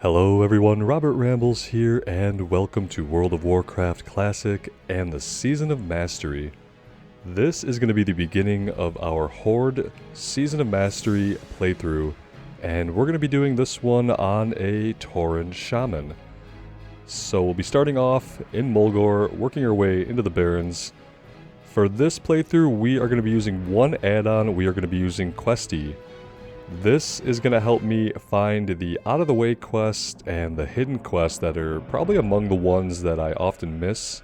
Hello everyone, Robert Rambles here, and welcome to World of Warcraft Classic and the Season of Mastery. This is going to be the beginning of our Horde Season of Mastery playthrough, and we're going to be doing this one on a Tauren Shaman. So we'll be starting off in Mulgore, working our way into the Barrens. For this playthrough, we are going to be using one add-on. We are going to be using Questie. This is going to help me find the out-of-the-way quests and the hidden quests that are probably among the ones that I often miss.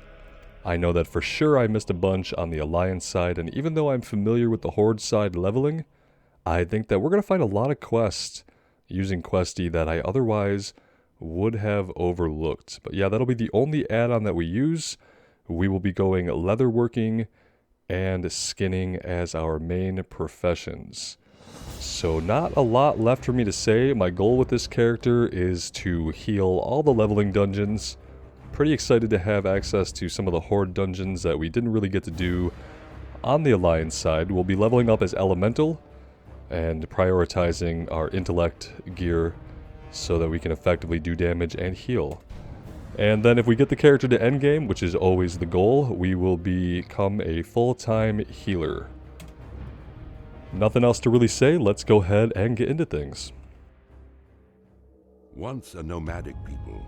I know that for sure I missed a bunch on the Alliance side, and even though I'm familiar with the Horde side leveling, I think that we're going to find a lot of quests using Questie that I otherwise would have overlooked. But yeah, that'll be the only add-on that we use. We will be going leatherworking and skinning as our main professions. So not a lot left for me to say. My goal with this character is to heal all the leveling dungeons. Pretty excited to have access to some of the Horde dungeons that we didn't really get to do on the Alliance side. We'll be leveling up as Elemental and prioritizing our intellect gear so that we can effectively do damage and heal. And then if we get the character to endgame, which is always the goal, we will become a full-time healer. Nothing else to really say, let's go ahead and get into things. Once a nomadic people,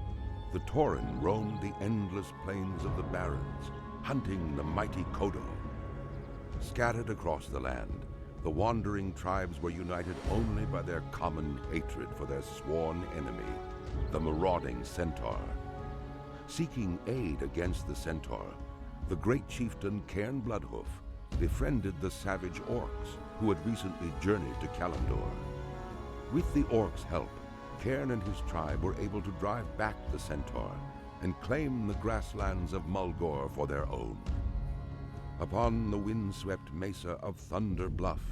the Tauren roamed the endless plains of the Barrens, hunting the mighty Kodo. Scattered across the land, the wandering tribes were united only by their common hatred for their sworn enemy, the marauding Centaur. Seeking aid against the Centaur, the great chieftain Cairn Bloodhoof befriended the savage orcs who had recently journeyed to Kalimdor. With the orcs' help, Cairn and his tribe were able to drive back the Centaur and claim the grasslands of Mulgore for their own. Upon the windswept mesa of Thunder Bluff,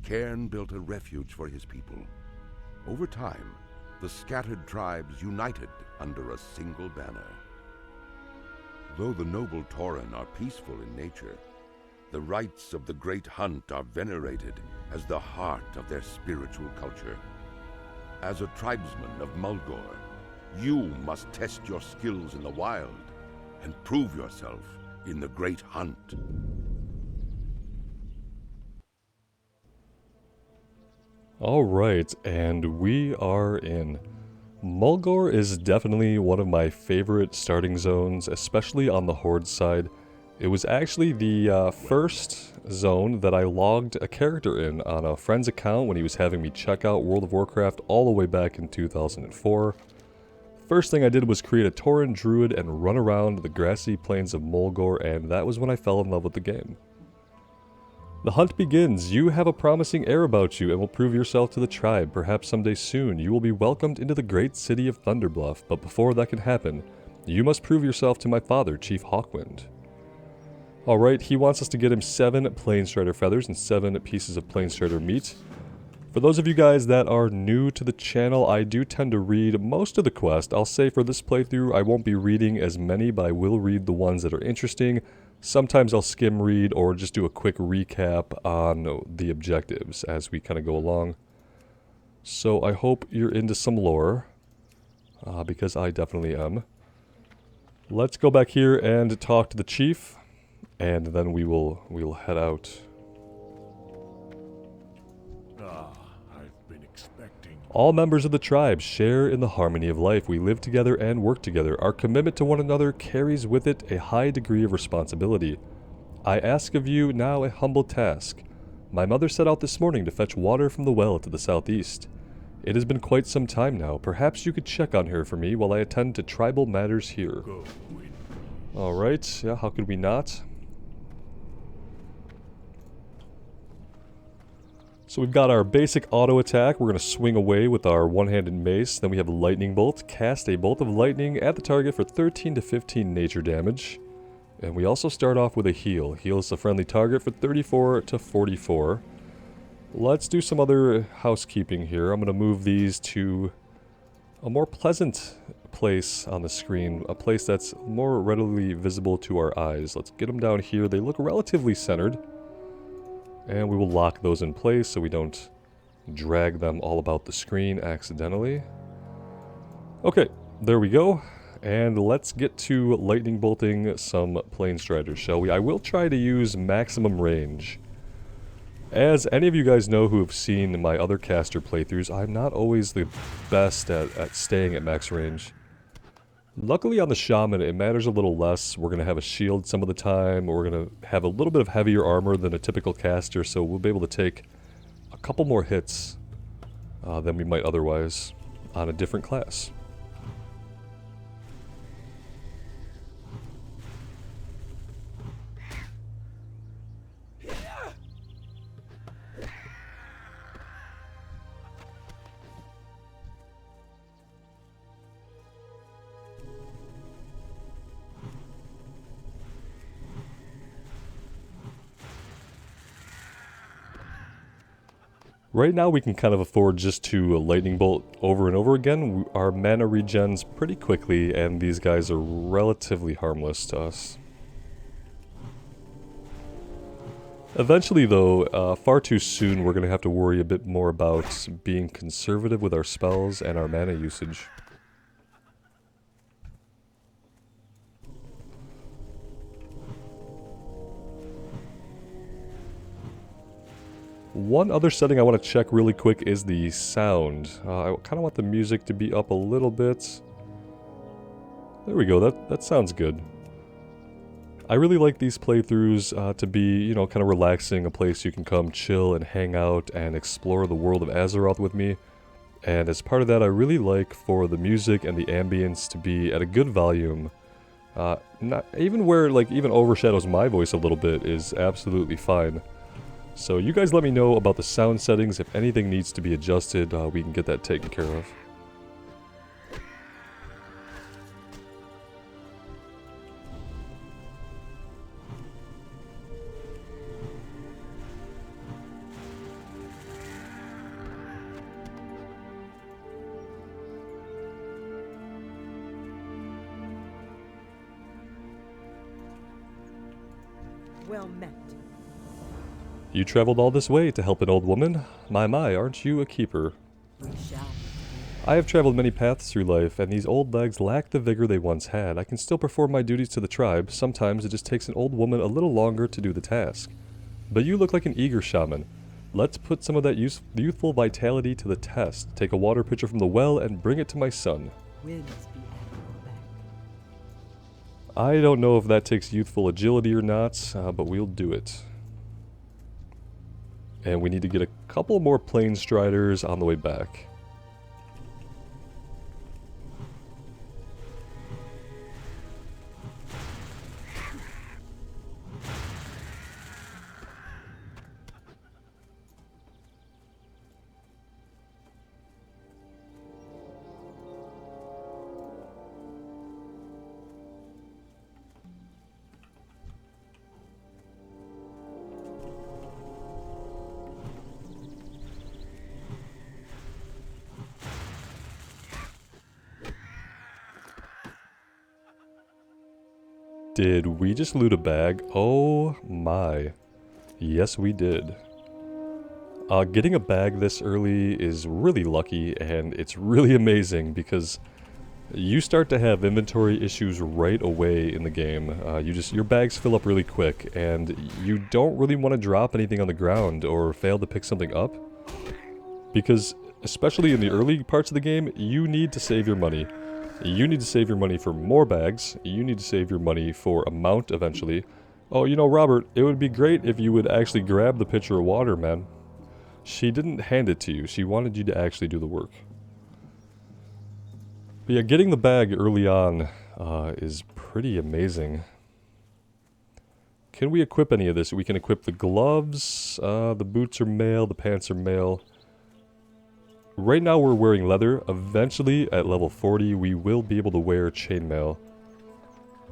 Cairn built a refuge for his people. Over time, the scattered tribes united under a single banner. Though the noble Tauren are peaceful in nature, the rites of the Great Hunt are venerated as the heart of their spiritual culture. As a tribesman of Mulgore, you must test your skills in the wild and prove yourself in the Great Hunt. Alright, and we are in. Mulgore is definitely one of my favorite starting zones, especially on the Horde side. It was actually the first zone that I logged a character in on a friend's account when he was having me check out World of Warcraft all the way back in 2004. First thing I did was create a Tauren Druid and run around the grassy plains of Mulgore, and that was when I fell in love with the game. The hunt begins. You have a promising air about you and will prove yourself to the tribe. Perhaps someday soon you will be welcomed into the great city of Thunderbluff, but before that can happen, you must prove yourself to my father, Chief Hawkwind. Alright, he wants us to get him 7 Planestrider feathers and 7 pieces of Planestrider meat. For those of you guys that are new to the channel, I do tend to read most of the quest. I'll say for this playthrough, I won't be reading as many, but I will read the ones that are interesting. Sometimes I'll skim read or just do a quick recap on the objectives as we kind of go along. So I hope you're into some lore, because I definitely am. Let's go back here and talk to the chief. And then we'll head out. I've been expecting. All members of the tribe share in the harmony of life. We live together and work together. Our commitment to one another carries with it a high degree of responsibility. I ask of you now a humble task. My mother set out this morning to fetch water from the well to the southeast. It has been quite some time now. Perhaps you could check on her for me while I attend to tribal matters here. Alright, yeah, how could we not? So we've got our basic auto attack. We're going to swing away with our one-handed mace. Then we have a lightning bolt. Cast a bolt of lightning at the target for 13 to 15 nature damage. And we also start off with a heal. Heals the friendly target for 34 to 44. Let's do some other housekeeping here. I'm going to move these to a more pleasant place on the screen. A place that's more readily visible to our eyes. Let's get them down here. They look relatively centered. And we will lock those in place so we don't drag them all about the screen accidentally. Okay, there we go. And let's get to lightning bolting some plane striders, shall we? I will try to use maximum range. As any of you guys know who have seen my other caster playthroughs, I'm not always the best at staying at max range. Luckily on the Shaman, it matters a little less. We're going to have a shield some of the time, or we're going to have a little bit of heavier armor than a typical caster, so we'll be able to take a couple more hits than we might otherwise on a different class. Right now we can kind of afford just to lightning bolt over and over again. Our mana regens pretty quickly, and these guys are relatively harmless to us. Eventually though, far too soon, we're going to have to worry a bit more about being conservative with our spells and our mana usage. One other setting I want to check really quick is the sound. I kind of want the music to be up a little bit. There we go, that sounds good. I really like these playthroughs to be, you know, kind of relaxing, a place you can come chill and hang out and explore the world of Azeroth with me. And as part of that, I really like for the music and the ambience to be at a good volume. Not even where, like, even overshadows my voice a little bit is absolutely fine. So you guys let me know about the sound settings. If anything needs to be adjusted, we can get that taken care of. Well met. You traveled all this way to help an old woman? My, aren't you a keeper? We shall. I have traveled many paths through life, and these old legs lack the vigor they once had. I can still perform my duties to the tribe. Sometimes it just takes an old woman a little longer to do the task. But you look like an eager shaman. Let's put some of that youthful vitality to the test. Take a water pitcher from the well and bring it to my son. Winds be at your back. I don't know if that takes youthful agility or not, but we'll do it. And we need to get a couple more plane striders on the way back. Did we just loot a bag? Oh my. Yes, we did. Getting a bag this early is really lucky, and it's really amazing because you start to have inventory issues right away in the game. Your bags fill up really quick, and you don't really want to drop anything on the ground or fail to pick something up. Because, especially in the early parts of the game, you need to save your money. You need to save your money for more bags. You need to save your money for a mount eventually. Oh, you know, Robert, it would be great if you would actually grab the pitcher of water, man. She didn't hand it to you. She wanted you to actually do the work. But yeah, getting the bag early on is pretty amazing. Can we equip any of this? We can equip the gloves. The boots are mail. The pants are mail. Right now we're wearing leather. Eventually, at level 40, we will be able to wear chainmail.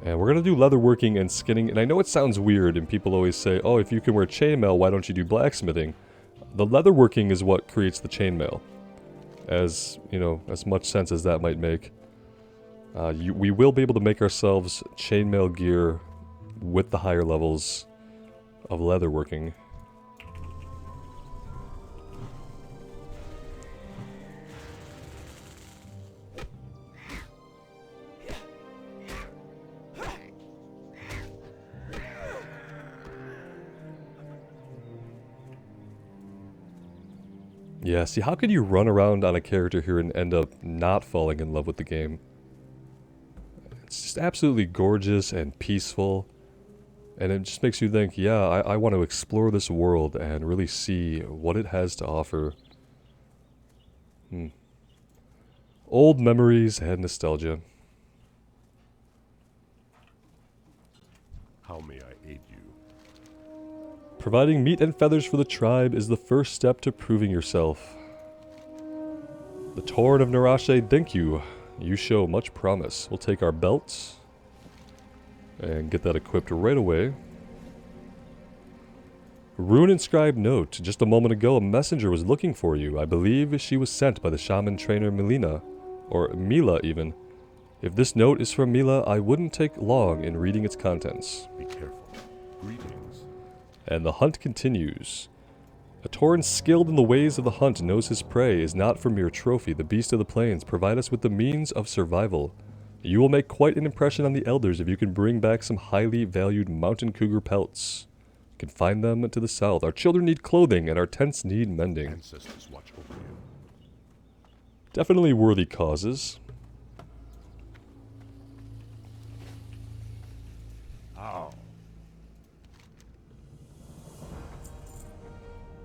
And we're going to do leatherworking and skinning. And I know it sounds weird, and people always say, oh, if you can wear chainmail, why don't you do blacksmithing? The leatherworking is what creates the chainmail. As, you know, as much sense as that might make. We will be able to make ourselves chainmail gear with the higher levels of leatherworking. Yeah, see, how could you run around on a character here and end up not falling in love with the game? It's just absolutely gorgeous and peaceful. And it just makes you think, yeah, I want to explore this world and really see what it has to offer. Old memories and nostalgia. How may I aid you? Providing meat and feathers for the tribe is the first step to proving yourself. The Tauren of Narashe thank you. You show much promise. We'll take our belts and get that equipped right away. Rune inscribed note. Just a moment ago, a messenger was looking for you. I believe she was sent by the shaman trainer Melina, or Mila even. If this note is from Mila, I wouldn't take long in reading its contents. Be careful. Greetings. And the hunt continues. A Tauren skilled in the ways of the hunt knows his prey is not for mere trophy. The beast of the plains provide us with the means of survival. You will make quite an impression on the elders if you can bring back some highly valued mountain cougar pelts. You can find them to the south. Our children need clothing and our tents need mending. Ancestors watch over you. Definitely worthy causes. Ow.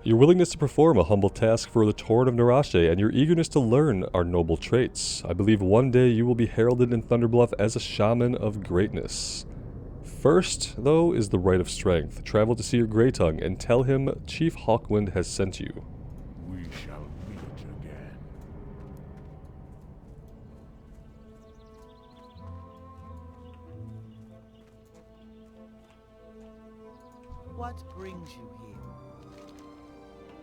Your willingness to perform a humble task for the Tauren of Narashe and your eagerness to learn are noble traits. I believe one day you will be heralded in Thunderbluff as a shaman of greatness. First, though, is the rite of strength. Travel to see your Greytongue and tell him Chief Hawkwind has sent you. We shall meet again. What brings you here?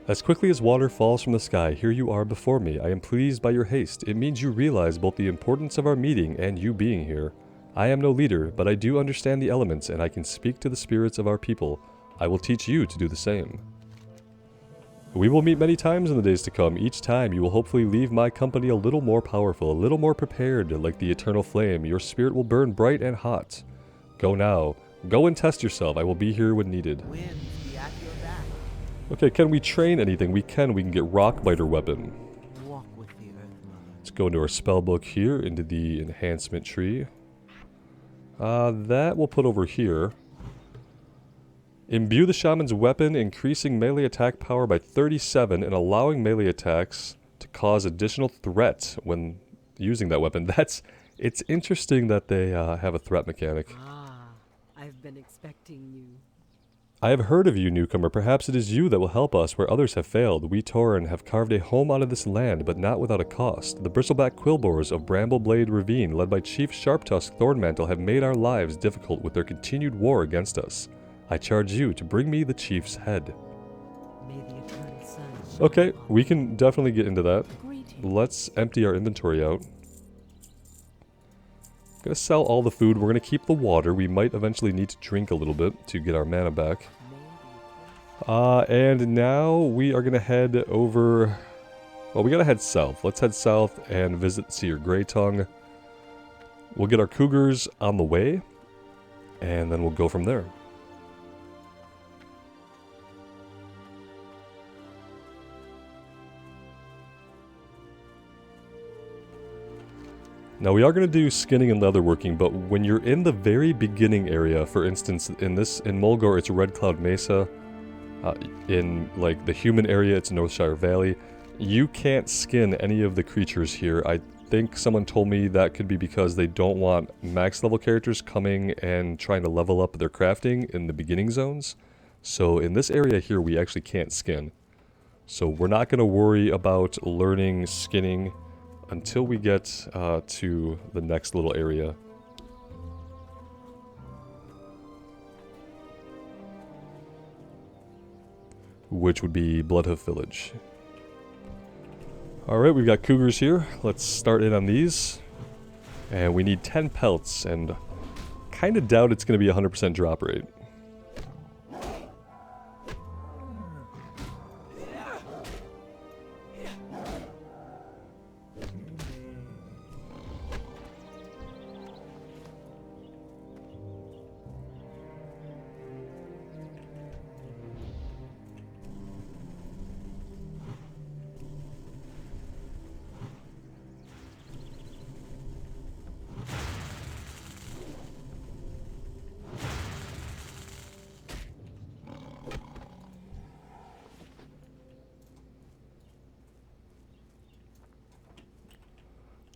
As quickly as water falls from the sky, here you are before me. I am pleased by your haste. It means you realize both the importance of our meeting and you being here. I am no leader, but I do understand the elements and I can speak to the spirits of our people. I will teach you to do the same. We will meet many times in the days to come. Each time you will hopefully leave my company a little more powerful, a little more prepared. Like the eternal flame, your spirit will burn bright and hot. Go now. Go and test yourself. I will be here when needed. Winds be at your back. Okay, can we train anything? We can. We can get Rockbiter weapon. Walk with the Earth Mother. Let's go into our spellbook here, into the enhancement tree. That we'll put over here. Imbue the shaman's weapon, increasing melee attack power by 37 and allowing melee attacks to cause additional threat when using that weapon. It's interesting that they have a threat mechanic. Ah, I've been expecting you. I have heard of you, newcomer. Perhaps it is you that will help us where others have failed. We Tauren have carved a home out of this land, but not without a cost. The bristleback quillbores of Brambleblade Ravine, led by Chief Sharptusk Thornmantle, have made our lives difficult with their continued war against us. I charge you to bring me the chief's head. May the eternal sun shine Okay, upon we can definitely get into that. you. Greetings. Let's empty our inventory out. Gonna sell all the food. We're gonna keep the water. We might eventually need to drink a little bit to get our mana back. May the eternal And now we are gonna head over... Well, we gotta head south. Let's head south and visit Seer Greytongue. We'll get our cougars on the way, and then we'll go from there. Now we are going to do skinning and leatherworking, but when you're in the very beginning area, for instance, in Mulgore it's Red Cloud Mesa, in like the human area it's Northshire Valley, you can't skin any of the creatures here. I think someone told me that could be because they don't want max level characters coming and trying to level up their crafting in the beginning zones. So in this area here we actually can't skin. So we're not going to worry about learning skinning until we get to the next little area. Which would be Bloodhoof Village. Alright, we've got cougars here. Let's start in on these. And we need 10 pelts, and kind of doubt it's going to be 100% drop rate.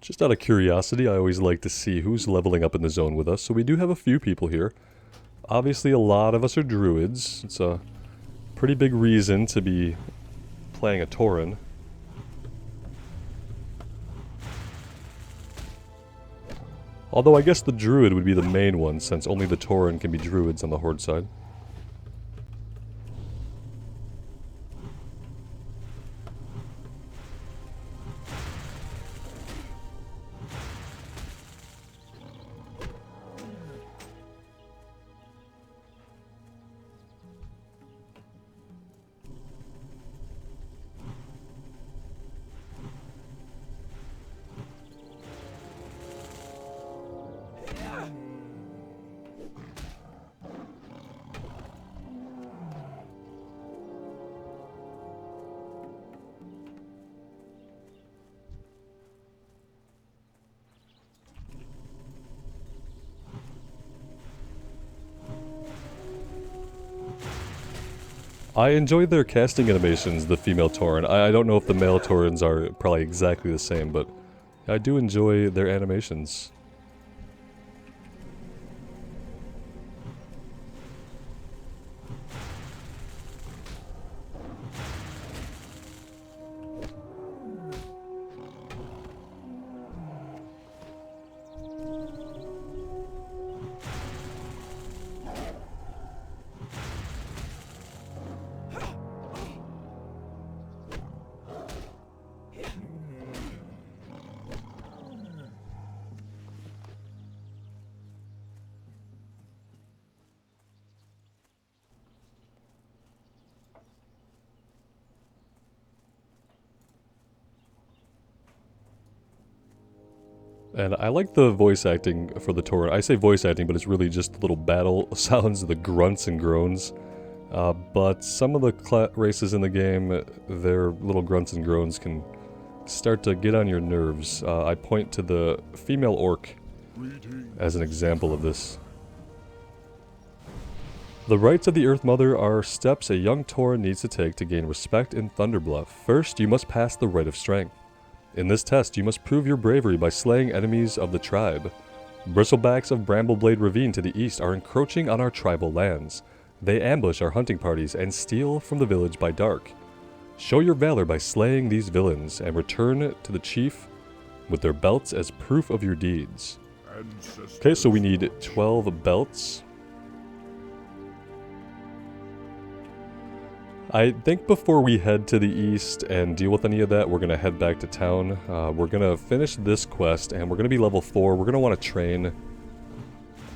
Just out of curiosity, I always like to see who's leveling up in the zone with us. So we do have a few people here. Obviously, a lot of us are druids. It's a pretty big reason to be playing a Tauren. Although I guess the druid would be the main one, since only the Tauren can be druids on the horde side. I enjoy their casting animations, the female Tauren. I don't know if the male Taurens are probably exactly the same, but I do enjoy their animations. And I like the voice acting for the Tauren. I say voice acting, but it's really just the little battle sounds, the grunts and groans. But some of the races in the game, their little grunts and groans can start to get on your nerves. I point to the female orc as an example of this. The rites of the Earth Mother are steps a young Tauren needs to take to gain respect in Thunderbluff. First, you must pass the Rite of Strength. In this test, you must prove your bravery by slaying enemies of the tribe. Bristlebacks of Brambleblade Ravine to the east are encroaching on our tribal lands. They ambush our hunting parties and steal from the village by dark. Show your valor by slaying these villains and return to the chief with their belts as proof of your deeds. Okay, so we need 12 belts. I think before we head to the east and deal with any of that, we're going to head back to town. We're going to finish this quest, and we're going to be level 4. We're going to want to train.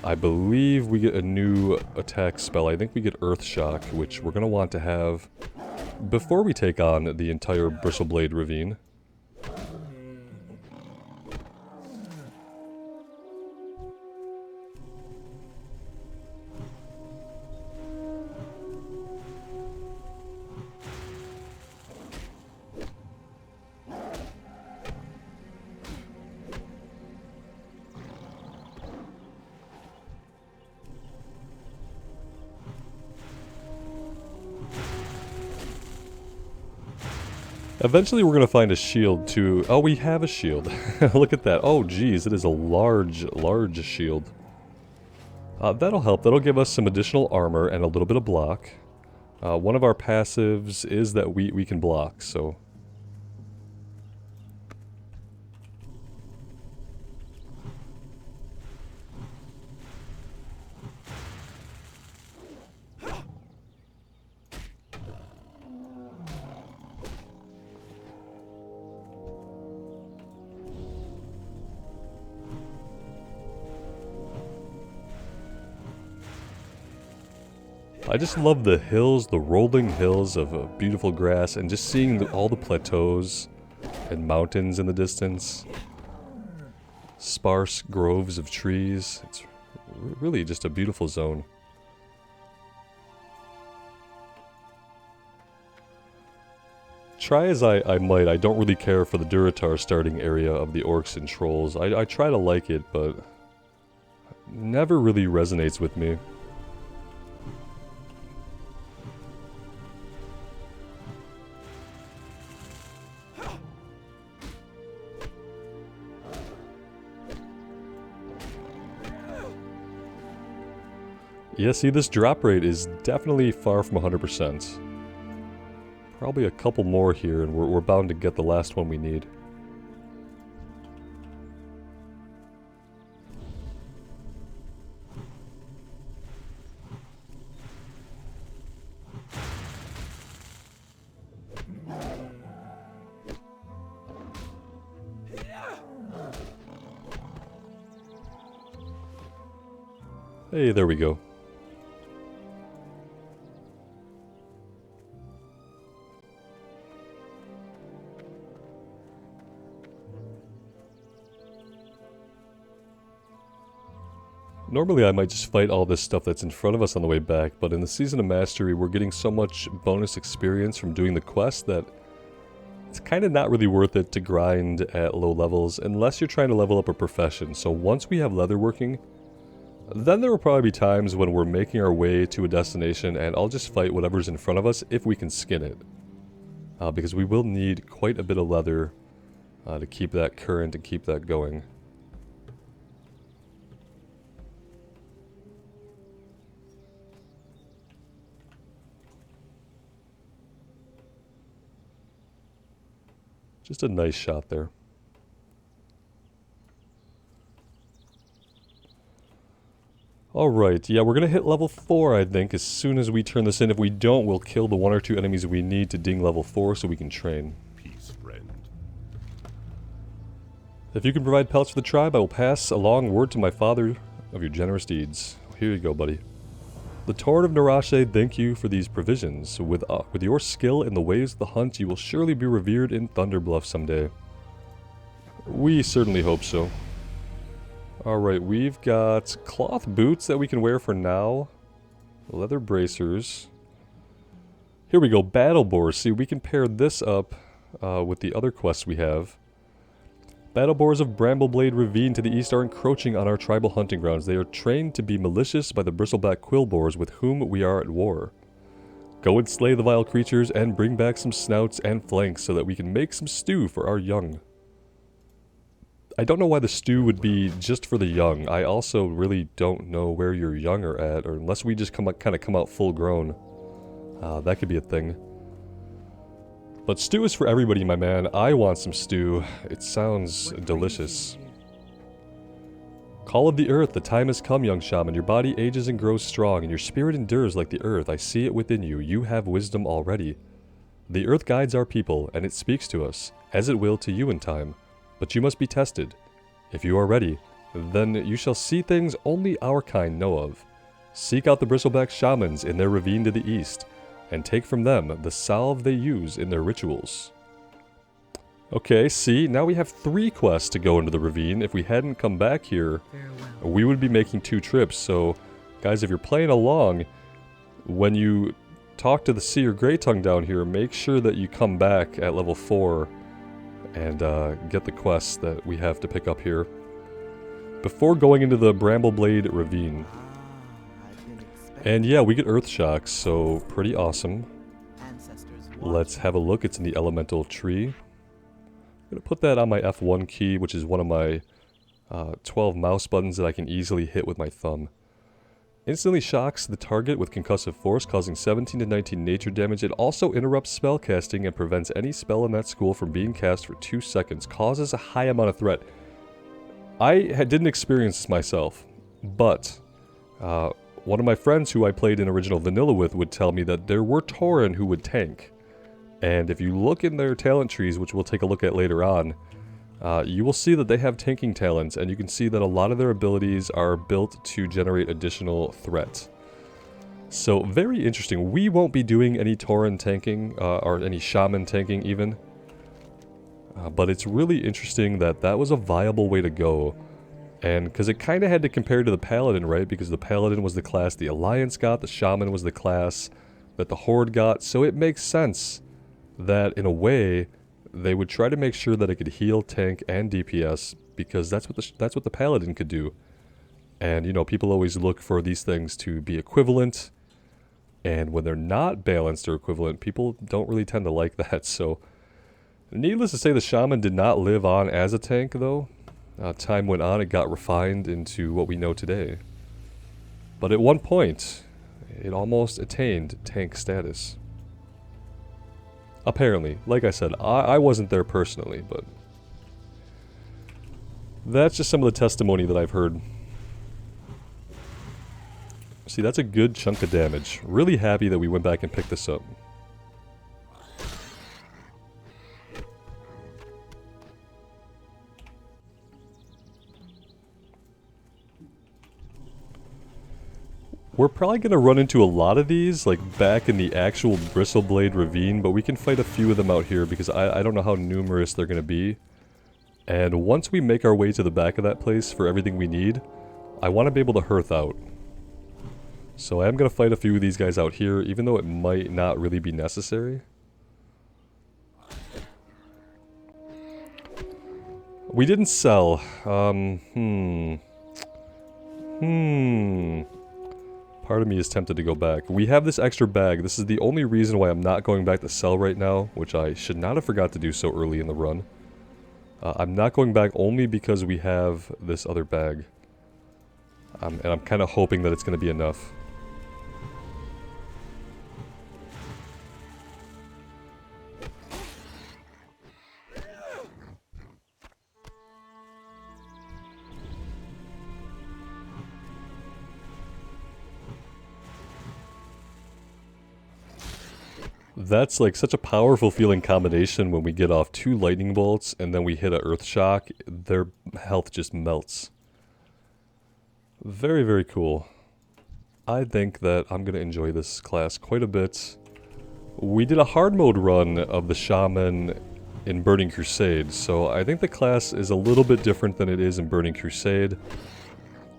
I believe we get a new attack spell. I think we get Earth Shock, which we're going to want to have before we take on the entire Bristleblade Ravine. Eventually we're going to find a shield too. Oh, we have a shield. Look at that. Oh, geez, it is a large, large shield. That'll help. That'll give us some additional armor and a little bit of block. One of our passives is that we can block, so... I just love the hills, the rolling hills of beautiful grass, and just seeing all the plateaus and mountains in the distance. Sparse groves of trees. It's really just a beautiful zone. Try as I might, I don't really care for the Durotar starting area of the orcs and trolls. I try to like it, but never really resonates with me. Yeah, see, this drop rate is definitely far from 100%. Probably a couple more here, and we're bound to get the last one we need. Hey, there we go. Normally I might just fight all this stuff that's in front of us on the way back, but in the Season of Mastery we're getting so much bonus experience from doing the quest that it's kind of not really worth it to grind at low levels unless you're trying to level up a profession. So once we have leatherworking, then there will probably be times when we're making our way to a destination and I'll just fight whatever's in front of us if we can skin it. Because we will need quite a bit of leather to keep that current and keep that going. Just a nice shot there. Alright, yeah, we're going to hit level 4, I think, as soon as we turn this in. If we don't, we'll kill the 1 or 2 enemies we need to ding level 4 so we can train. Peace, friend. If you can provide pelts for the tribe, I will pass along word to my father of your generous deeds. Here you go, buddy. The Tauren of Narashe thank you for these provisions. With your skill in the ways of the hunt, you will surely be revered in Thunderbluff someday. We certainly hope so. Alright, we've got cloth boots that we can wear for now. Leather bracers. Here we go, battle boars. See, we can pair this up with the other quests we have. Battle boars of Brambleblade Ravine to the east are encroaching on our tribal hunting grounds. They are trained to be malicious by the bristleback quill boars with whom we are at war. Go and slay the vile creatures and bring back some snouts and flanks so that we can make some stew for our young. I don't know why the stew would be just for the young. I also really don't know where your young are at, or unless we just kind of come out full grown. That could be a thing. But stew is for everybody, my man. I want some stew. It sounds delicious. Call of the earth, the time has come, young shaman. Your body ages and grows strong, and your spirit endures like the earth. I see it within you. You have wisdom already. The earth guides our people, and it speaks to us, as it will to you in time. But you must be tested. If you are ready, then you shall see things only our kind know of. Seek out the bristleback shamans in their ravine to the east, and take from them the salve they use in their rituals. Okay, see, now we have 3 quests to go into the ravine. If we hadn't come back here, Farewell. we would be making 2 trips. So, guys, if you're playing along, when you talk to the Seer Greytongue down here, make sure that you come back at level 4 and get the quests that we have to pick up here before going into the Brambleblade Ravine. I've been expecting And yeah, we get Earth Shocks, so pretty awesome. ancestors. Let's have a look. It's in the Elemental Tree. I'm going to put that on my F1 key, which is one of my 12 mouse buttons that I can easily hit with my thumb. Instantly shocks the target with concussive force, causing 17 to 19 nature damage. It also interrupts spell casting and prevents any spell in that school from being cast for 2 seconds. Causes a high amount of threat. I didn't experience this myself, but one of my friends who I played in original vanilla with would tell me that there were Tauren who would tank. And if you look in their talent trees, which we'll take a look at later on, you will see that they have tanking talents, and you can see that a lot of their abilities are built to generate additional threat. So, very interesting. We won't be doing any Tauren tanking, or any Shaman tanking even. But it's really interesting that that was a viable way to go. And, because it kind of had to compare to the Paladin, right? Because the Paladin was the class the Alliance got, the Shaman was the class that the Horde got, so it makes sense that, in a way, they would try to make sure that it could heal, tank, and DPS, because that's what the Paladin could do. And, you know, people always look for these things to be equivalent, and when they're not balanced or equivalent, people don't really tend to like that, so... Needless to say, the Shaman did not live on as a tank, though. Time went on, it got refined into what we know today. But at one point, it almost attained tank status. Apparently. Like I said, I wasn't there personally, but that's just some of the testimony that I've heard. See, that's a good chunk of damage. Really happy that we went back and picked this up. We're probably going to run into a lot of these, like back in the actual Bristleblade Ravine, but we can fight a few of them out here because I don't know how numerous they're going to be. And once we make our way to the back of that place for everything we need, I want to be able to hearth out. So I am going to fight a few of these guys out here, even though it might not really be necessary. We didn't sell. Part of me is tempted to go back. We have this extra bag. This is the only reason why I'm not going back to sell right now, which I should not have forgot to do so early in the run. I'm not going back only because we have this other bag. And I'm kind of hoping that it's going to be enough. That's like such a powerful feeling combination when we get off 2 lightning bolts and then we hit a earth shock. Their health just melts. Very, very cool. I think that I'm going to enjoy this class quite a bit. We did a hard mode run of the Shaman in Burning Crusade, so I think the class is a little bit different than it is in Burning Crusade.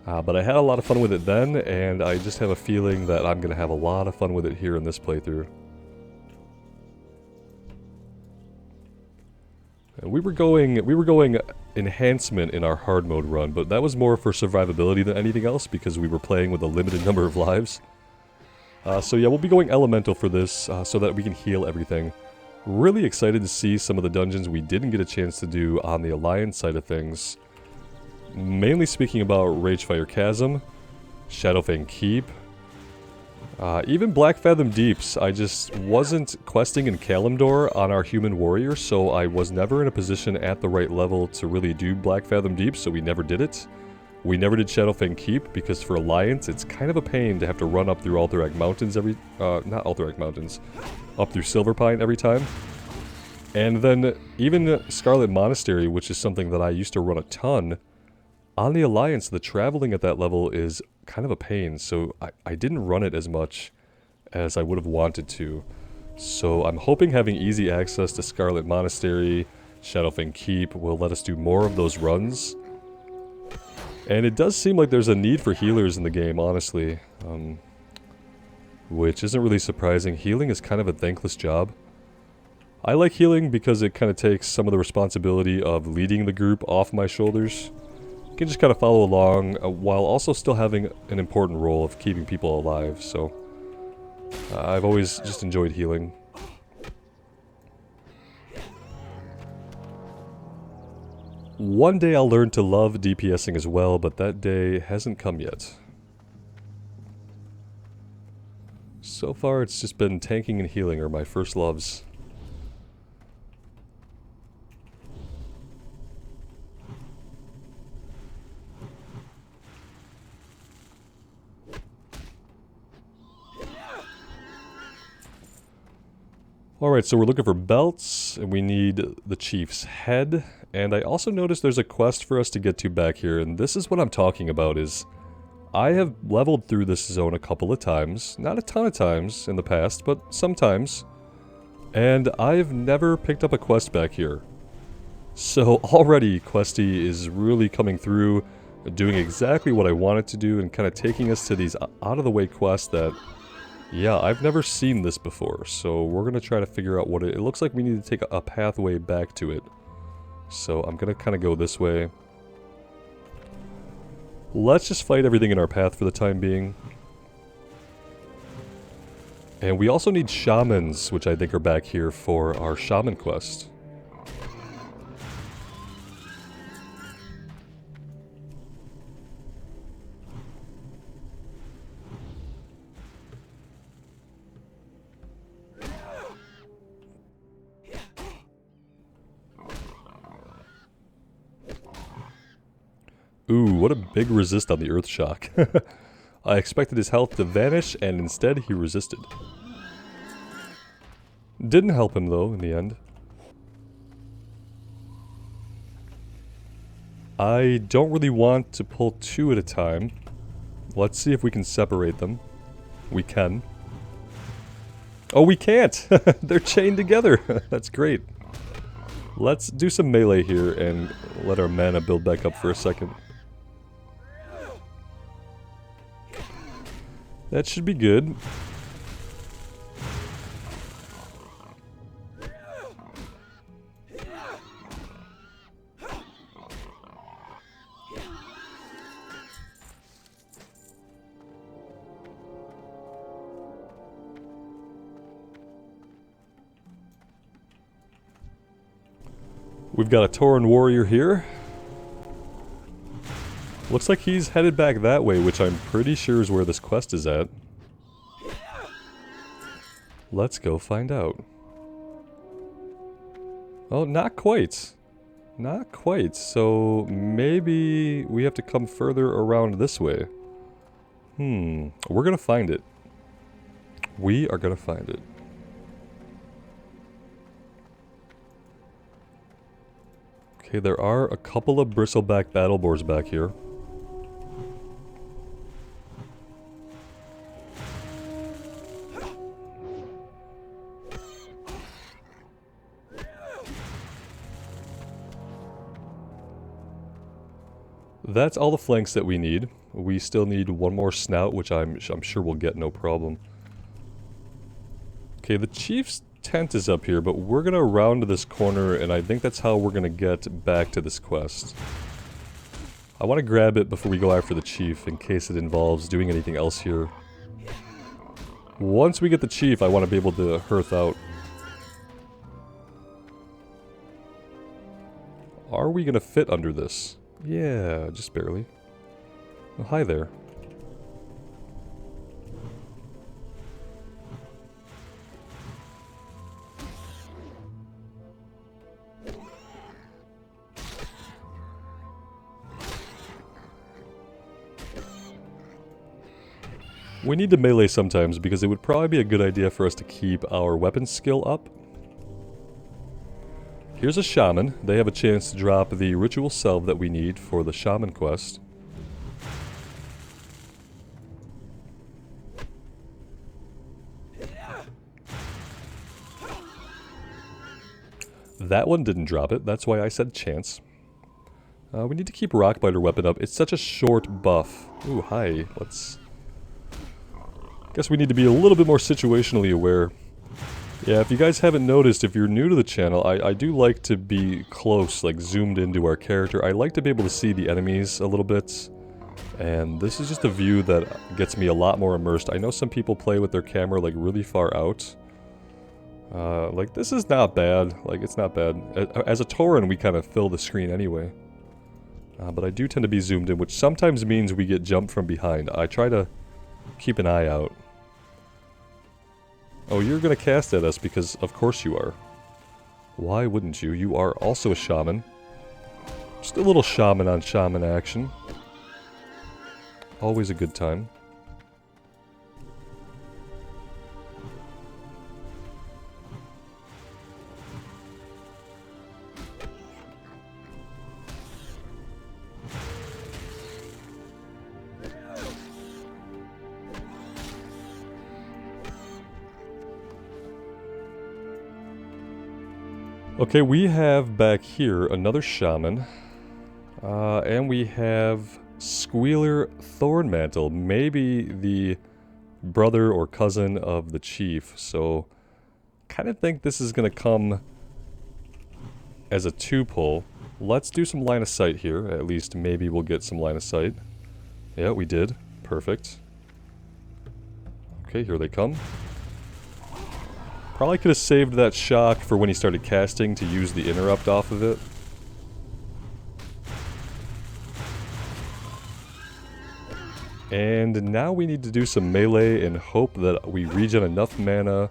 But I had a lot of fun with it then, and I just have a feeling that I'm going to have a lot of fun with it here in this playthrough. We were going enhancement in our hard mode run, but that was more for survivability than anything else because we were playing with a limited number of lives. So yeah, we'll be going elemental for this so that we can heal everything. Really excited to see some of the dungeons we didn't get a chance to do on the Alliance side of things. Mainly speaking about Ragefire Chasm, Shadowfang Keep, even Black Fathom Deeps. I just wasn't questing in Kalimdor on our human warrior, so I was never in a position at the right level to really do Black Fathom Deeps, so we never did it. We never did Shadowfang Keep, because for Alliance, it's kind of a pain to have to run up through Alterac Mountains every... not Alterac Mountains. Up through Silverpine every time. And then even Scarlet Monastery, which is something that I used to run a ton, on the Alliance, the traveling at that level is kind of a pain, so I didn't run it as much as I would have wanted to. So I'm hoping having easy access to Scarlet Monastery, Shadowfang Keep will let us do more of those runs. And it does seem like there's a need for healers in the game, honestly. Which isn't really surprising. Healing is kind of a thankless job. I like healing because it kind of takes some of the responsibility of leading the group off my shoulders. You can just kind of follow along while also still having an important role of keeping people alive, so I've always just enjoyed healing. One day I'll learn to love DPSing as well, but that day hasn't come yet. So far it's just been tanking and healing are my first loves. Alright, so we're looking for belts, and we need the chief's head, and I also noticed there's a quest for us to get to back here, and this is what I'm talking about is, I have leveled through this zone a couple of times, not a ton of times in the past, but sometimes, and I've never picked up a quest back here. So already Questie is really coming through, doing exactly what I want it to do, and kind of taking us to these out-of-the-way quests that... yeah, I've never seen this before, so we're going to try to figure out what it looks like we need to take a pathway back to it. So I'm going to kind of go this way. Let's just fight everything in our path for the time being. And we also need shamans, which I think are back here for our shaman quest. Ooh, what a big resist on the Earth Shock. I expected his health to vanish, and instead he resisted. Didn't help him, though, in the end. I don't really want to pull two at a time. Let's see if we can separate them. We can. Oh, we can't! They're chained together! That's great. Let's do some melee here and let our mana build back up for a second. That should be good. We've got a Tauren warrior here. Looks like he's headed back that way, which I'm pretty sure is where this quest is at. Let's go find out. Oh, not quite. Not quite. So maybe we have to come further around this way. We're gonna find it. We are gonna find it. Okay, there are a couple of bristleback battleboars back here. That's all the flanks that we need. We still need one more snout, which I'm sure we'll get no problem. Okay, the chief's tent is up here, but we're gonna round this corner, and I think that's how we're gonna get back to this quest. I want to grab it before we go after the chief, in case it involves doing anything else here. Once we get the chief, I want to be able to hearth out. Are we gonna fit under this? Yeah, just barely. Oh, hi there. We need to melee sometimes because it would probably be a good idea for us to keep our weapon skill up. Here's a shaman. They have a chance to drop the ritual salve that we need for the shaman quest. That one didn't drop it, that's why I said chance. We need to keep Rockbiter weapon up. It's such a short buff. Ooh, hi. Let's... Guess we need to be a little bit more situationally aware. Yeah, if you guys haven't noticed, if you're new to the channel, I do like to be close, like zoomed into our character. I like to be able to see the enemies a little bit. And this is just a view that gets me a lot more immersed. I know some people play with their camera like really far out. Like this is not bad, like it's not bad. As a Tauren we kind of fill the screen anyway. But I do tend to be zoomed in, which sometimes means we get jumped from behind. I try to keep an eye out. Oh, you're gonna cast at us because of course you are. Why wouldn't you? You are also a shaman. Just a little shaman on shaman action. Always a good time. Okay, we have back here another shaman, and we have Squealer Thornmantle, maybe the brother or cousin of the chief, so kind of think this is going to come as a two-pull. Let's do some line of sight here, at least maybe we'll get some line of sight. Yeah, we did. Perfect. Okay, here they come. Probably could have saved that shock for when he started casting to use the interrupt off of it. And now we need to do some melee and hope that we regen enough mana.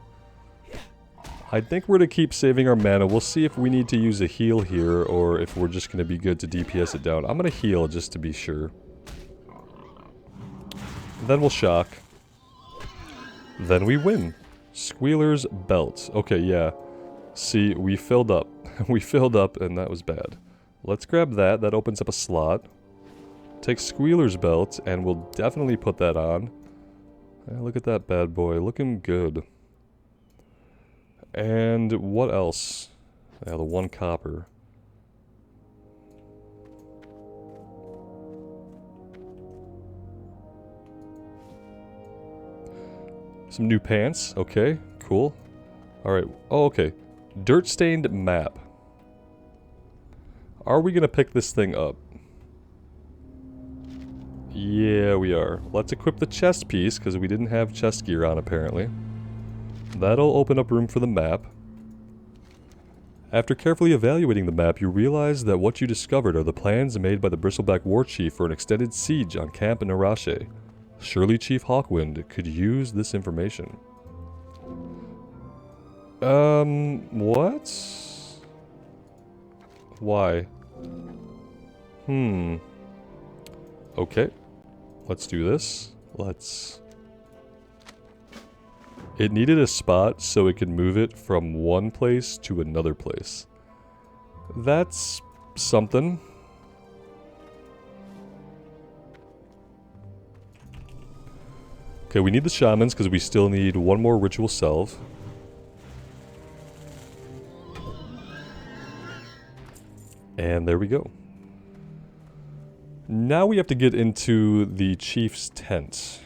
I think we're going to keep saving our mana. We'll see if we need to use a heal here or if we're just going to be good to DPS it down. I'm going to heal just to be sure. Then we'll shock. Then we win. Squealer's belt. Okay, yeah. See, we filled up. We filled up and that was bad. Let's grab that. That opens up a slot. Take Squealer's belt and we'll definitely put that on. Yeah, look at that bad boy. Looking good. And what else? Yeah, the 1 copper. Some new pants. Okay, cool. Alright. Oh, okay. Dirt-stained map. Are we going to pick this thing up? Yeah, we are. Let's equip the chest piece, because we didn't have chest gear on, apparently. That'll open up room for the map. After carefully evaluating the map, you realize that what you discovered are the plans made by the Bristleback War Chief for an extended siege on Camp Narache. Surely Chief Hawkwind could use this information. What? Why? Okay. Let's do this. It needed a spot so it could move it from one place to another place. That's something. Okay, we need the shamans because we still need one more ritual salve. And there we go. Now we have to get into the chief's tent.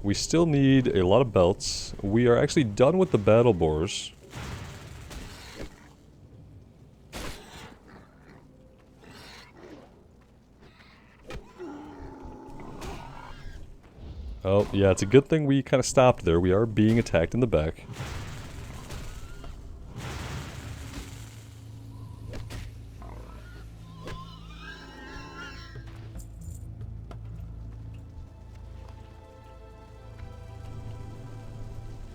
We still need a lot of belts. We are actually done with the battle boars. Oh, yeah, it's a good thing we kind of stopped there. We are being attacked in the back.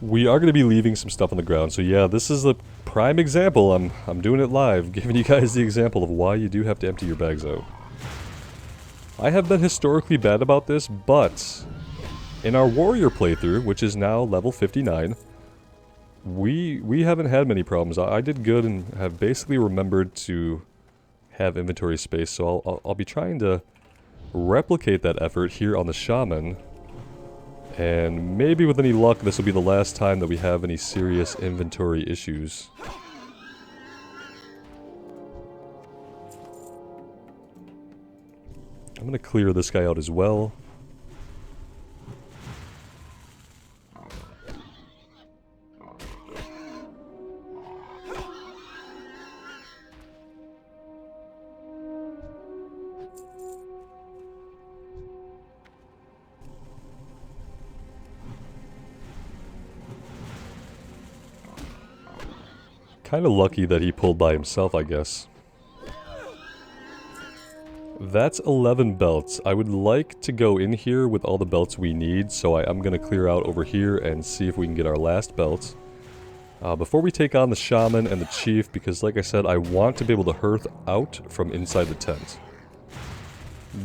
We are going to be leaving some stuff on the ground, so yeah, this is a prime example. I'm doing it live, giving you guys the example of why you do have to empty your bags out. I have been historically bad about this, but in our warrior playthrough, which is now level 59, we haven't had many problems. I did good and have basically remembered to have inventory space, so I'll be trying to replicate that effort here on the shaman. And maybe with any luck, this will be the last time that we have any serious inventory issues. I'm going to clear this guy out as well. Kind of lucky that he pulled by himself, I guess. That's 11 belts. I would like to go in here with all the belts we need, so I'm going to clear out over here and see if we can get our last belt. Before we take on the shaman and the chief, because like I said, I want to be able to hearth out from inside the tent.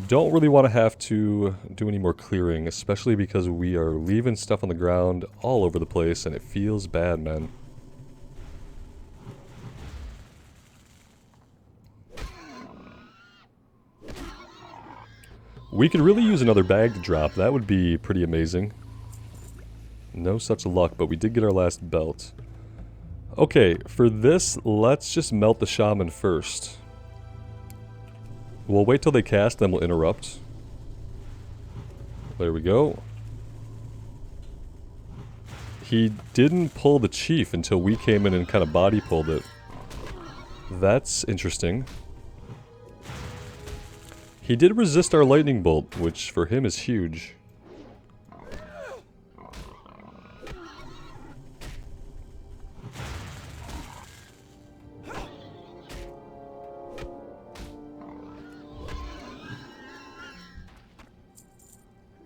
Don't really want to have to do any more clearing, especially because we are leaving stuff on the ground all over the place and it feels bad, man. We could really use another bag to drop. That would be pretty amazing. No such luck, but we did get our last belt. Okay, for this, let's just melt the shaman first. We'll wait till they cast, then we'll interrupt. There we go. He didn't pull the chief until we came in and kind of body pulled it. That's interesting. He did resist our lightning bolt, which for him is huge.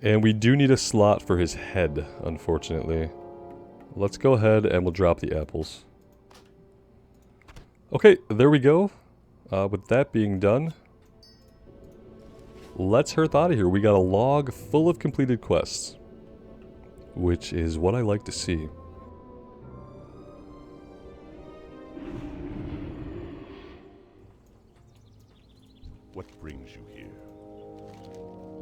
And we do need a slot for his head, unfortunately. let's go ahead and we'll drop the apples. Okay, there we go. With that being done, let's hearth out of here. We got a log full of completed quests, which is what I like to see. What brings you here?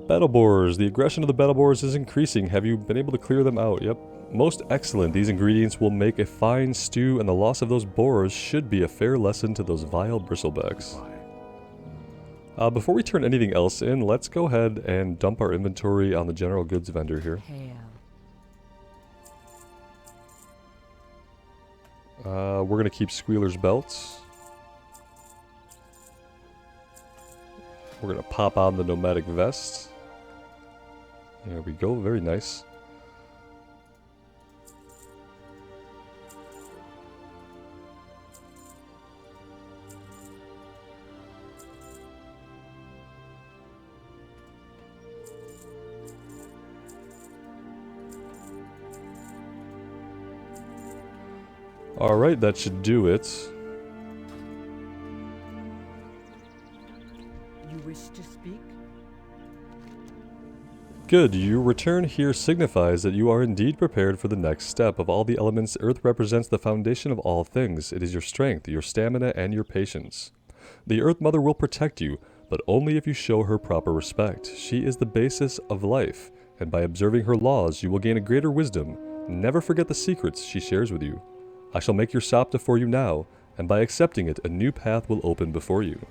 Battle boars. The aggression of the battle boars is increasing. Have you been able to clear them out? Yep. Most excellent. These ingredients will make a fine stew, and the loss of those boars should be a fair lesson to those vile bristlebacks. Before we turn anything else in, let's go ahead and dump our inventory on the general goods vendor here. We're going to keep Squealer's belts. We're going to pop on the nomadic vest. There we go, very nice. Alright, that should do it. You wish to speak? Good, your return here signifies that you are indeed prepared for the next step. Of all the elements, Earth represents the foundation of all things. It is your strength, your stamina, and your patience. The Earth Mother will protect you, but only if you show her proper respect. She is the basis of life, and by observing her laws, you will gain a greater wisdom. Never forget the secrets she shares with you. I shall make your sapta for you now, and by accepting it, a new path will open before you.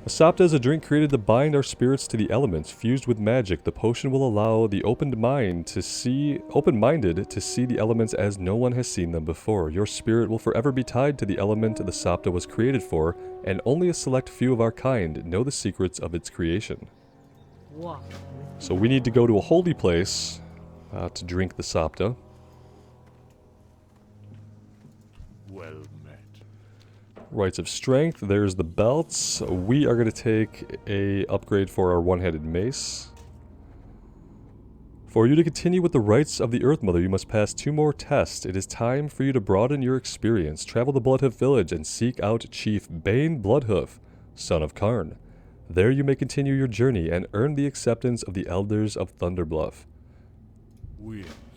A sapta is a drink created to bind our spirits to the elements. Fused with magic, the potion will allow the open-minded to see the elements as no one has seen them before. Your spirit will forever be tied to the element the sapta was created for, and only a select few of our kind know the secrets of its creation. So we need to go to a holy place to drink the sapta. Well met. Rites of Strength, there's the belts. We are going to take a upgrade for our one-handed mace. For you to continue with the rites of the Earth Mother, you must pass 2 more tests. It is time for you to broaden your experience. Travel to Bloodhoof village and seek out Chief Bane Bloodhoof, son of Karn. There you may continue your journey and earn the acceptance of the Elders of Thunderbluff.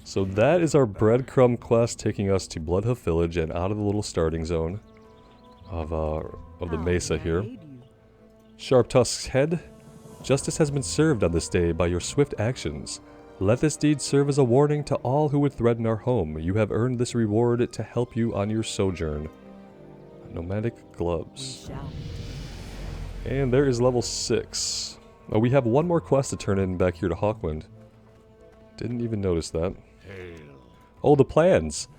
So that is our breadcrumb quest taking us to Bloodhoof village and out of the little starting zone of the Mesa here. Sharp Tusk's head. Justice has been served on this day by your swift actions. Let this deed serve as a warning to all who would threaten our home. You have earned this reward to help you on your sojourn. Nomadic gloves. And there is level 6. Oh, we have one more quest to turn in back here to Hawkwind. Didn't even notice that. Oh, the plans!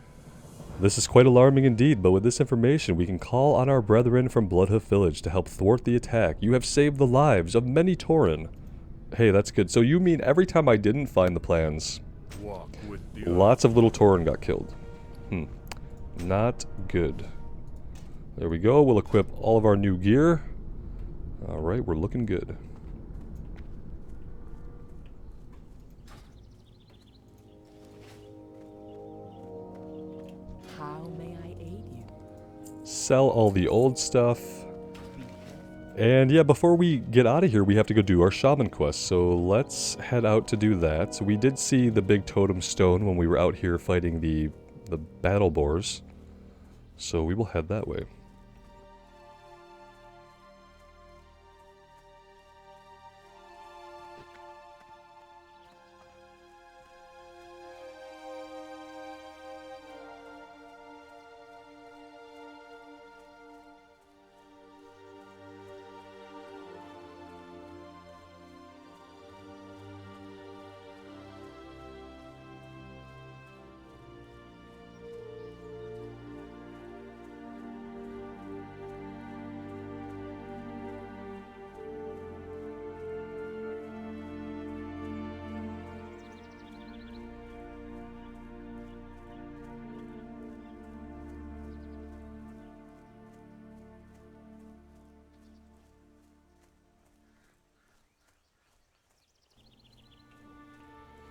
This is quite alarming indeed, but with this information we can call on our brethren from Bloodhoof village to help thwart the attack. You have saved the lives of many Tauren. Hey, that's good. So you mean every time I didn't find the plans, lots of little Tauren got killed. Not good. There we go. We'll equip all of our new gear. Alright, we're looking good. How may I aid you? Sell all the old stuff. And yeah, before we get out of here, we have to go do our shaman quest. So let's head out to do that. So we did see the big totem stone when we were out here fighting the battle boars. So we will head that way.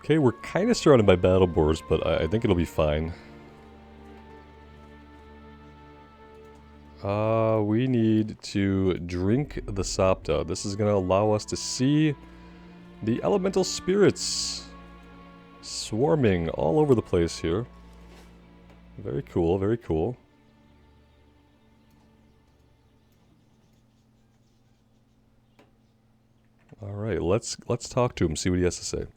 Okay, we're kind of surrounded by battle boars, but I think it'll be fine. We need to drink the Sapta. This is going to allow us to see the elemental spirits swarming all over the place here. Very cool, very cool. Alright, let's talk to him, see what he has to say.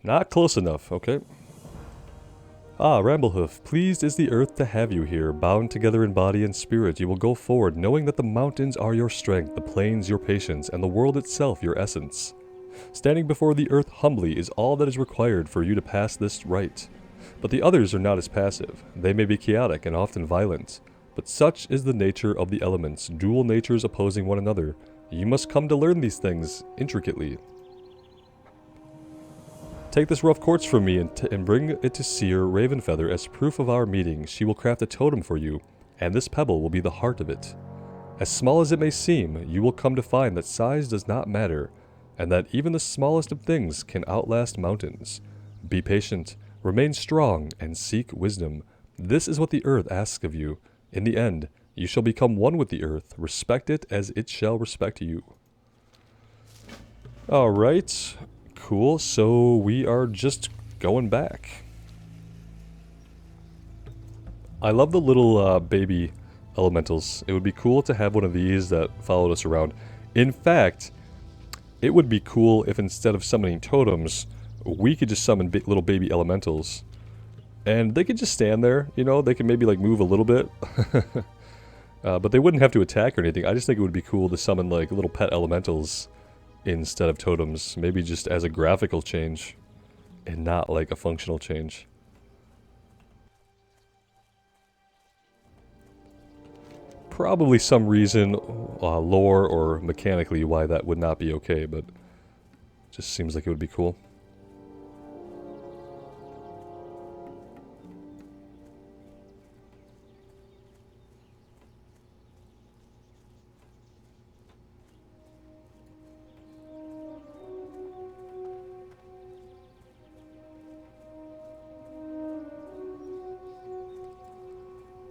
Not close enough, okay. Ah, Ramblehoof, pleased is the earth to have you here. Bound together in body and spirit, you will go forward, knowing that the mountains are your strength, the plains your patience, and the world itself your essence. Standing before the earth humbly is all that is required for you to pass this rite. But the others are not as passive. They may be chaotic and often violent. But such is the nature of the elements, dual natures opposing one another. You must come to learn these things intricately. Take this rough quartz from me and bring it to Seer Ravenfeather as proof of our meeting. She will craft a totem for you, and this pebble will be the heart of it. As small as it may seem, you will come to find that size does not matter, and that even the smallest of things can outlast mountains. Be patient, remain strong, and seek wisdom. This is what the earth asks of you. In the end, you shall become one with the earth. Respect it as it shall respect you. Alright. Cool, so we are just going back. I love the little baby elementals. It would be cool to have one of these that followed us around. In fact, it would be cool if instead of summoning totems, we could just summon little baby elementals. And they could just stand there, you know, they could maybe like move a little bit. But they wouldn't have to attack or anything. I just think it would be cool to summon like little pet elementals instead of totems, maybe just as a graphical change and not like a functional change. Probably some reason, lore or mechanically, why that would not be okay, but just seems like it would be cool.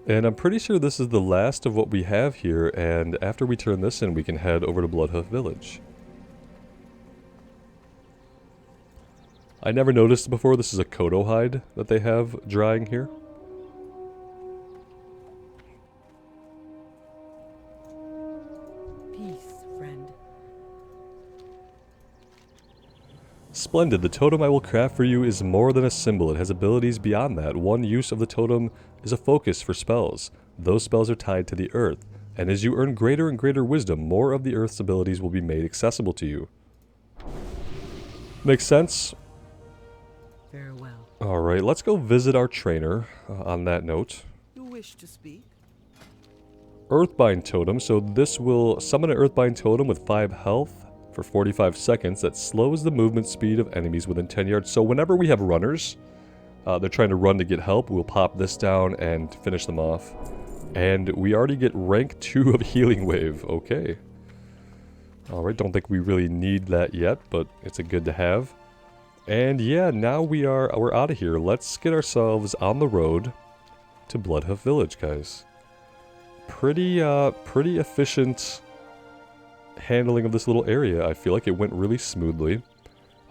And I'm pretty sure this is the last of what we have here, and after we turn this in, we can head over to Bloodhoof Village. I never noticed before this is a Kodo hide that they have drying here. Peace, friend. Splendid. The totem I will craft for you is more than a symbol. It has abilities beyond that. One use of the totem is a focus for spells. Those spells are tied to the earth, and as you earn greater and greater wisdom, more of the earth's abilities will be made accessible to you. Makes sense? Farewell. Alright, let's go visit our trainer on that note. You wish to speak? Earthbind Totem, so this will summon an Earthbind Totem with 5 health for 45 seconds that slows the movement speed of enemies within 10 yards. So whenever we have runners, they're trying to run to get help, we'll pop this down and finish them off. And we already get rank 2 of Healing Wave, okay. Alright, don't think we really need that yet, but it's a good to have. And yeah, now we're out of here. Let's get ourselves on the road to Bloodhoof Village, guys. Pretty efficient handling of this little area. I feel like it went really smoothly.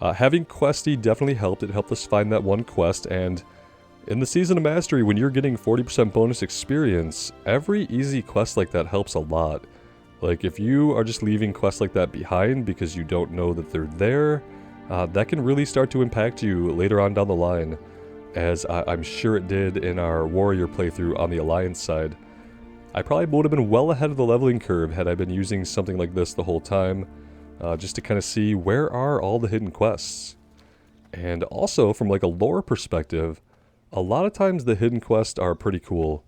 Having Questie definitely helped. It helped us find that one quest, and in the Season of Mastery, when you're getting 40% bonus experience, every easy quest like that helps a lot. Like, if you are just leaving quests like that behind because you don't know that they're there, that can really start to impact you later on down the line, as I'm sure it did in our Warrior playthrough on the Alliance side. I probably would have been well ahead of the leveling curve had I been using something like this the whole time, just to kind of see where are all the hidden quests. And also, from like a lore perspective, a lot of times the hidden quests are pretty cool,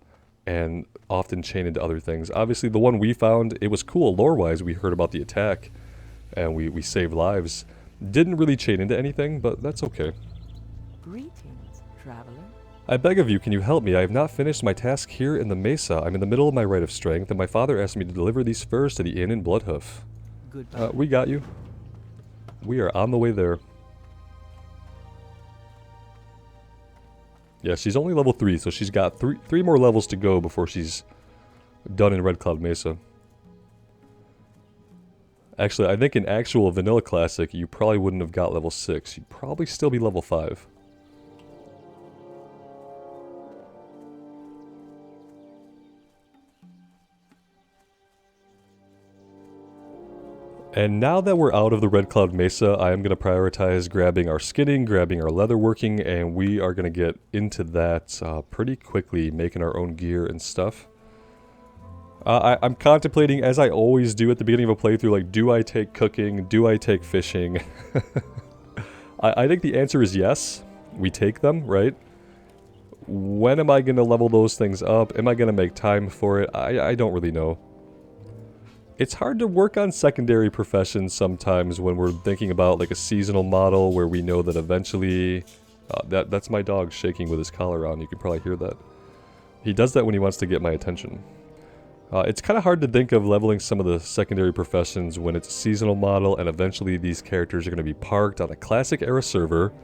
and often chain into other things. Obviously, the one we found, it was cool lore-wise. We heard about the attack, and we saved lives. Didn't really chain into anything, but that's okay. Greetings, traveler. I beg of you, can you help me? I have not finished my task here in the Mesa. I'm in the middle of my rite of strength, and my father asked me to deliver these furs to the inn in Bloodhoof. Goodbye. We got you. We are on the way there. Yeah, she's only level 3, so she's got three more levels to go before she's done in Red Cloud Mesa. Actually, I think in actual Vanilla Classic, you probably wouldn't have got level 6. You'd probably still be level 5. And now that we're out of the Red Cloud Mesa, I am going to prioritize grabbing our skinning, grabbing our leatherworking, and we are going to get into that pretty quickly, making our own gear and stuff. I'm contemplating, as I always do at the beginning of a playthrough, like, do I take cooking? Do I take fishing? I think the answer is yes. We take them, right? When am I going to level those things up? Am I going to make time for it? I don't really know. It's hard to work on secondary professions sometimes when we're thinking about like a seasonal model where we know that eventually... that's my dog shaking with his collar on, you can probably hear that. He does that when he wants to get my attention. It's kind of hard to think of leveling some of the secondary professions when it's a seasonal model and eventually these characters are going to be parked on a classic era server.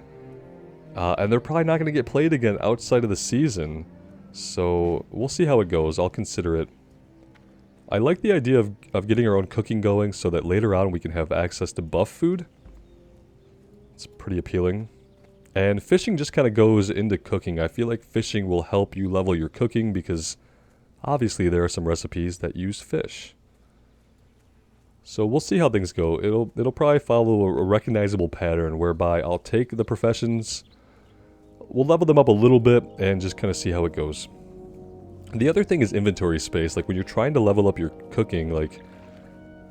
And they're probably not going to get played again outside of the season. So we'll see how it goes, I'll consider it. I like the idea of getting our own cooking going so that later on we can have access to buff food. It's pretty appealing. And fishing just kind of goes into cooking. I feel like fishing will help you level your cooking because obviously there are some recipes that use fish. So we'll see how things go. It'll probably follow a recognizable pattern whereby I'll take the professions, we'll level them up a little bit and just kind of see how it goes. The other thing is inventory space. Like when you're trying to level up your cooking, like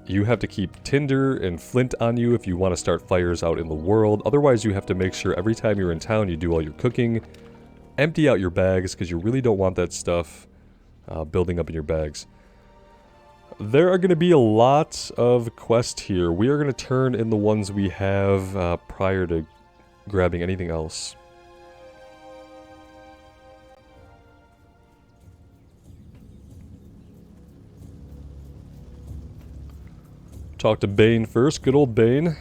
you have to keep tinder and flint on you if you want to start fires out in the world. Otherwise you have to make sure every time you're in town you do all your cooking, empty out your bags because you really don't want that stuff building up in your bags. There are going to be a lot of quests here. We are going to turn in the ones we have prior to grabbing anything else. Talk to Bane first. Good old Bane.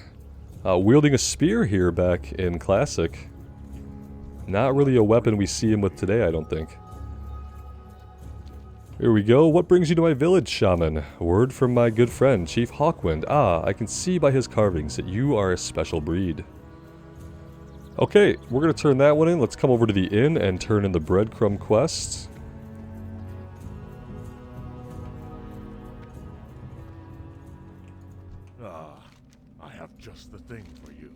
Wielding a spear here back in Classic. Not really a weapon we see him with today, I don't think. Here we go. What brings you to my village, Shaman? Word from my good friend, Chief Hawkwind. Ah, I can see by his carvings that you are a special breed. Okay, we're going to turn that one in. Let's come over to the inn and turn in the breadcrumb quest. I have just the thing for you.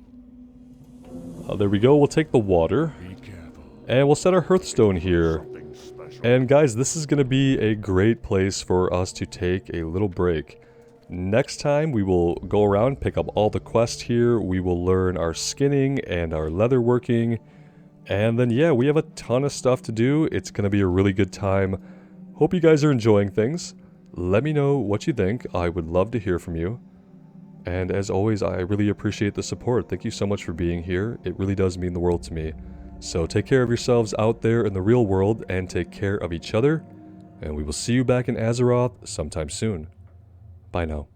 There we go. We'll take the water. Be careful. And we'll set our hearthstone here. Something special. And guys, this is going to be a great place for us to take a little break. Next time, we will go around, pick up all the quests here. We will learn our skinning and our leatherworking. And then, yeah, we have a ton of stuff to do. It's going to be a really good time. Hope you guys are enjoying things. Let me know what you think. I would love to hear from you. And as always, I really appreciate the support. Thank you so much for being here. It really does mean the world to me. So take care of yourselves out there in the real world and take care of each other. And we will see you back in Azeroth sometime soon. Bye now.